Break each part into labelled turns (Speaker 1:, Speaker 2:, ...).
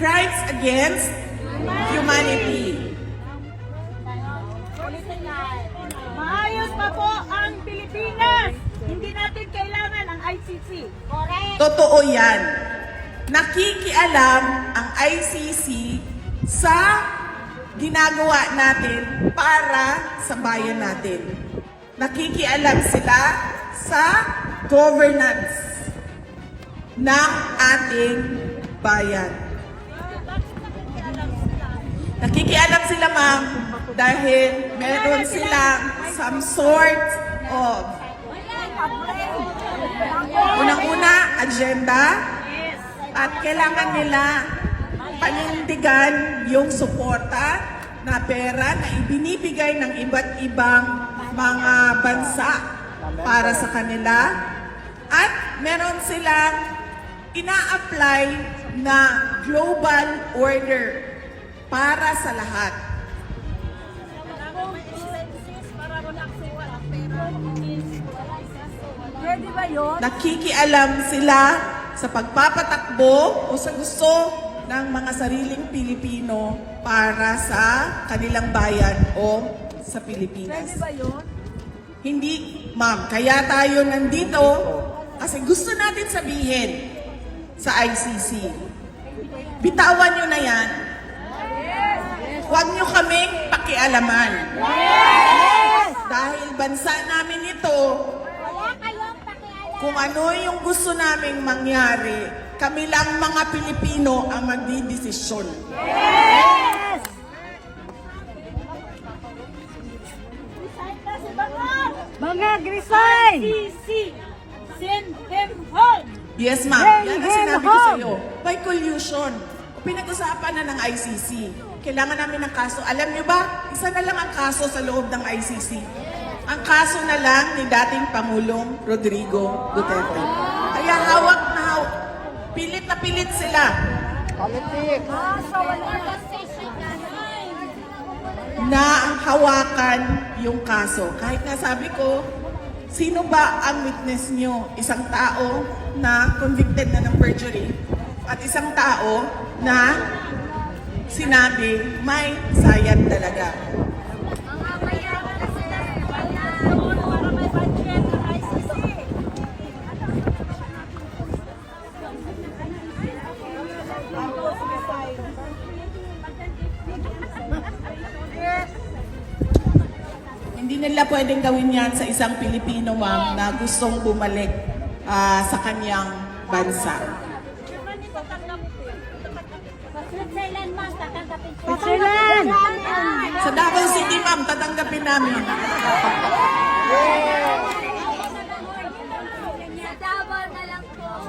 Speaker 1: crimes against humanity.
Speaker 2: Maayos pa po ang Pilipinas. Hindi natin kailangan ang ICC. Correct.
Speaker 1: Totoo yan. Nakikialam ang ICC sa ginagawa natin para sa bayan natin. Nakikialam sila sa governance ng ating bayan. Nakikialam sila, ma'am, dahil meron silang some sort of unang-una, agenda, at kailangan nila panindigan yung suporta na pera na ibinibigay ng iba't ibang mga bansa para sa kanila. At meron silang ina-apply na global order para sa lahat.
Speaker 2: Pwede ba yun?
Speaker 1: Nakikialam sila sa pagpapatakbo o sa gusto ng mga sariling Pilipino para sa kanilang bayan o sa Pilipinas.
Speaker 2: Pwede ba yun?
Speaker 1: Hindi, ma'am. Kaya tayo nandito kasi gusto natin sabihin sa ICC. Bitawan nyo na yan. Huwag nyo kaming pakialaman. Dahil bansa namin ito, kung ano yung gusto naming mangyari, kami lang mga Pilipino ang magdidesisyon.
Speaker 2: Mga Grisay! ICC! Send him home!
Speaker 1: Yes, ma'am. Yan ang sinabi ko sa iyo. By collusion. Pinag-usapan na ng ICC. Kailangan namin ng kaso. Alam niyo ba, isa na lang ang kaso sa loob ng ICC. Ang kaso na lang ni dating Pangulong Rodrigo Duterte. Kaya hawak na hawak. Pilit na pilit sila. Na ang hawakan yung kaso. Kahit nga sabi ko, sino ba ang witness nyo? Isang tao na convicted na ng perjury at isang tao na sinabi may sayad talaga. Hindi nila pwedeng gawin yan sa isang Pilipino, ma'am, na gustong bumalik sa kanyang bansa.
Speaker 2: Switzerland!
Speaker 1: Sa Davao City, ma'am, tatanggapin namin.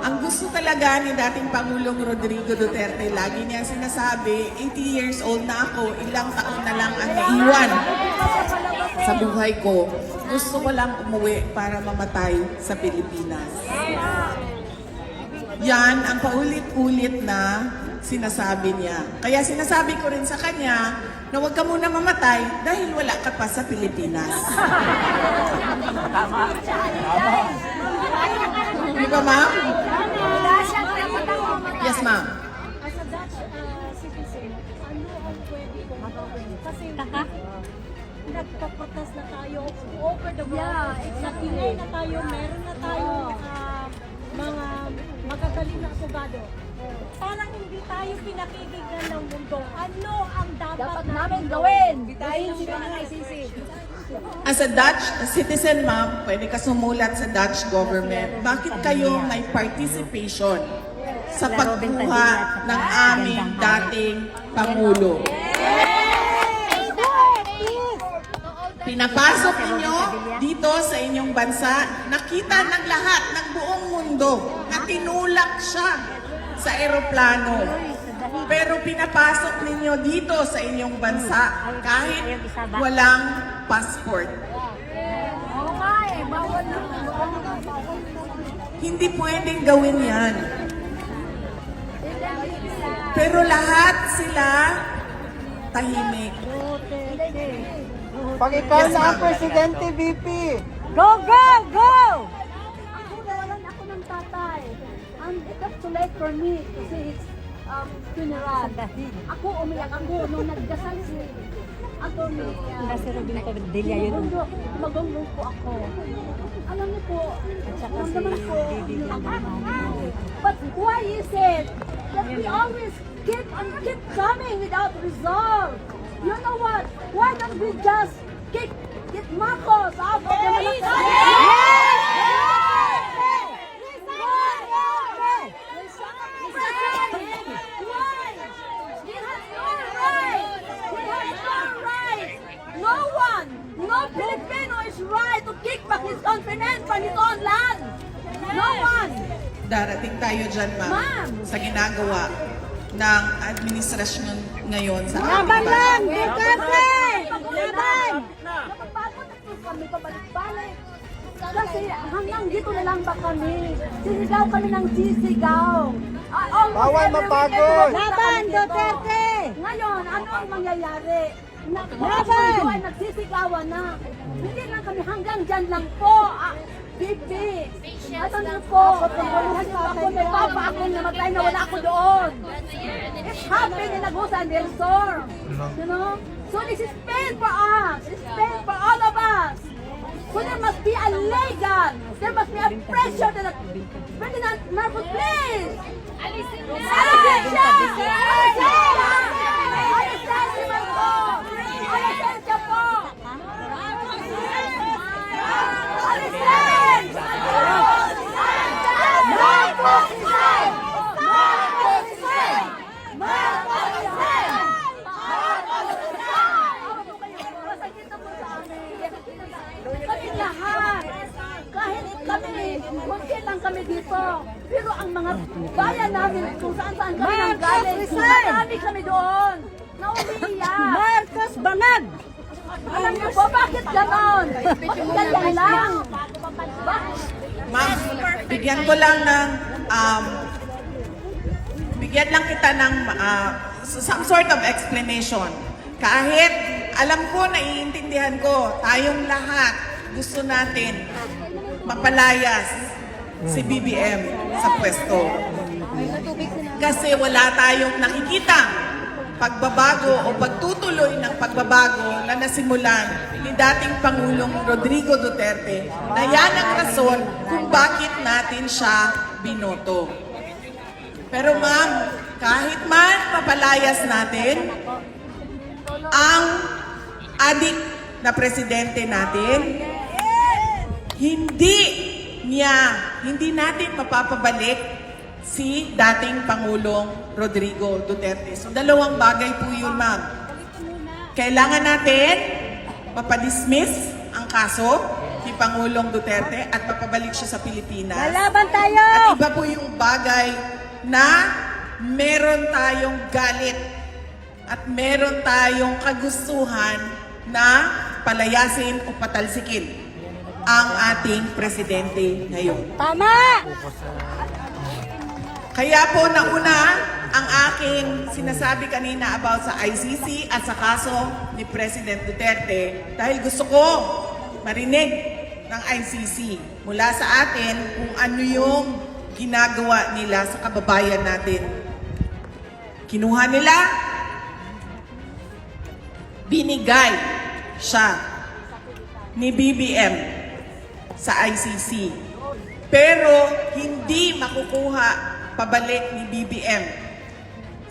Speaker 1: Ang gusto talaga ni dating Pangulong Rodrigo Duterte, lagi niya sinasabi, 80 years old na ako, ilang taon na lang ang naiwan sa buhay ko. Gusto ko lang umuwi para mamatay sa Pilipinas. Yan ang paulit-ulit na sinasabi niya. Kaya sinasabi ko rin sa kanya na huwag ka muna mamatay dahil wala ka pa sa Pilipinas. Di ba, ma'am? Yes, ma'am.
Speaker 2: As a Dutch citizen, ano ang pwede kong gawin? Kasi nagpapatas na tayo over the world. Napilay na tayo, meron na tayo mga magagaling na abogado. Parang hindi tayo pinakikinggan ng mundo. Ano ang dapat namin gawin? Bitayin sila ng ICC.
Speaker 1: As a Dutch citizen, ma'am, pwede ka sumulat sa Dutch government. Bakit kayo may participation sa pagkuha ng aming dating Pangulo? Pinapasok ninyo dito sa inyong bansa, nakita ng lahat, ng buong mundo, na tinulak siya sa eroplano. Pero pinapasok ninyo dito sa inyong bansa kahit walang passport. Hindi pwedeng gawin yan. Pero lahat sila tahimik.
Speaker 3: Pag ikaw na ang presidente, VP.
Speaker 2: Go, go, go! Ako nawalan ako ng tatay. And it's too late for me kasi it's funeral. Ako umiyak ako nung nagdasal si Atty.
Speaker 3: Kasi Robin Padilla yun.
Speaker 2: Magunggong po ako. Alam niyo po, naman po, but why is it that we always keep coming without result? You know what? Why don't we just kick Marcos out of the No Filipino is right to kick back his continent from his own land. No one.
Speaker 1: Darating tayo dyan, ma'am,
Speaker 2: Ma'am.
Speaker 1: sa ginagawa ng administrasyon ngayon sa ating
Speaker 3: Laban lang!
Speaker 1: bansa.
Speaker 3: Duterte! Laban!
Speaker 2: Napapagod na po kami pabalik-balik. Kasi hanggang dito na lang ba kami? Sisigaw kami ng sisigaw.
Speaker 3: Bawal mapagod! Laban, Duterte!
Speaker 2: Ngayon, ano ang mangyayari?
Speaker 3: Laban!
Speaker 2: Ay nagsisigawan na. Hindi lang kami hanggang dyan lang po. Bibi. Ano na po? Ako may papa ako namatay na wala ako doon. It's happening in Agusa and Del Sur. You know? So this is pain for us. It's pain for all of us. So there must be a legal. There must be a pressure that President Marcos, please. Alisin siya! Alisin siya! Alisin si Marcos! Alisin siya po! Alisin! Marcos! Kami lahat, kahit kami, konti lang kami dito. Pero ang mga bayan namin, kung saan-saan kami nang galing, marami kami doon. Naumiiyak.
Speaker 3: Marcos Bangag!
Speaker 2: Alam niyo po, bakit ganon? Bakit ganyan lang?
Speaker 1: Ma'am, bigyan ko lang ng, bigyan lang kita ng some sort of explanation. Kahit alam ko, naiintindihan ko, tayong lahat gusto natin mapalayas si BBM sa pwesto. Kasi wala tayong nakikita pagbabago o pagtutuloy ng pagbabago na nasimulan ni dating Pangulong Rodrigo Duterte na yan ang rason kung bakit natin siya binoto. Pero ma'am, kahit man mapalayas natin ang adik na presidente natin, hindi natin mapapabalik si dating Pangulong Rodrigo Duterte. So dalawang bagay po yun, ma'am. Kailangan natin mapadismiss ang kaso ni Pangulong Duterte at mapabalik siya sa Pilipinas.
Speaker 3: Lalaban tayo!
Speaker 1: At iba po yung bagay na meron tayong galit at meron tayong kagustuhan na palayasin o patalsikin ang ating presidente ngayon.
Speaker 3: Tama!
Speaker 1: Kaya po nauna ang aking sinasabi kanina about sa ICC at sa kaso ni President Duterte dahil gusto ko marinig ng ICC mula sa atin kung ano yung ginagawa nila sa kababayan natin. Kinuha nila, binigay siya ni BBM sa ICC. Pero hindi makukuha pabalik ni BBM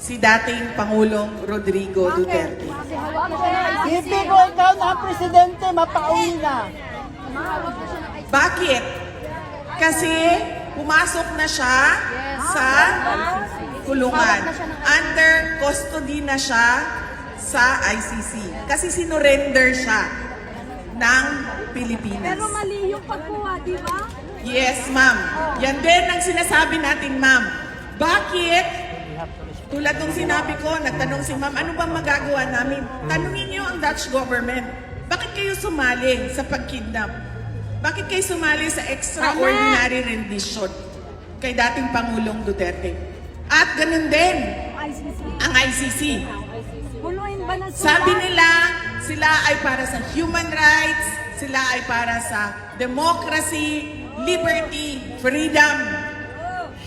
Speaker 1: si dating Pangulong Rodrigo Duterte.
Speaker 3: BP ko ikaw na ang presidente, mapauwi na.
Speaker 1: Bakit? Kasi pumasok na siya sa kulungan. Under custody na siya sa ICC. Kasi sinurrender siya ng Pilipinas.
Speaker 2: Pero mali yung pagkuha, di ba?
Speaker 1: Yes, ma'am. Yan din ang sinasabi natin, ma'am. Bakit? Tulad nung sinabi ko, nagtanong si ma'am, ano bang magagawa namin? Tanungin niyo ang Dutch government. Bakit kayo sumali sa pagkidnap? Bakit kayo sumali sa extraordinary rendition kay dating Pangulong Duterte? At ganun din ang ICC.
Speaker 2: Huluin ba na
Speaker 1: Sabi nila, sila ay para sa human rights, sila ay para sa democracy, liberty, freedom.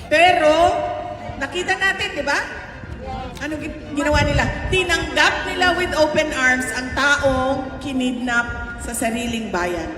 Speaker 1: Pero, nakita natin, di ba? Ano ginawa nila? Tinanggap nila with open arms ang taong kinidnap sa sariling bayan.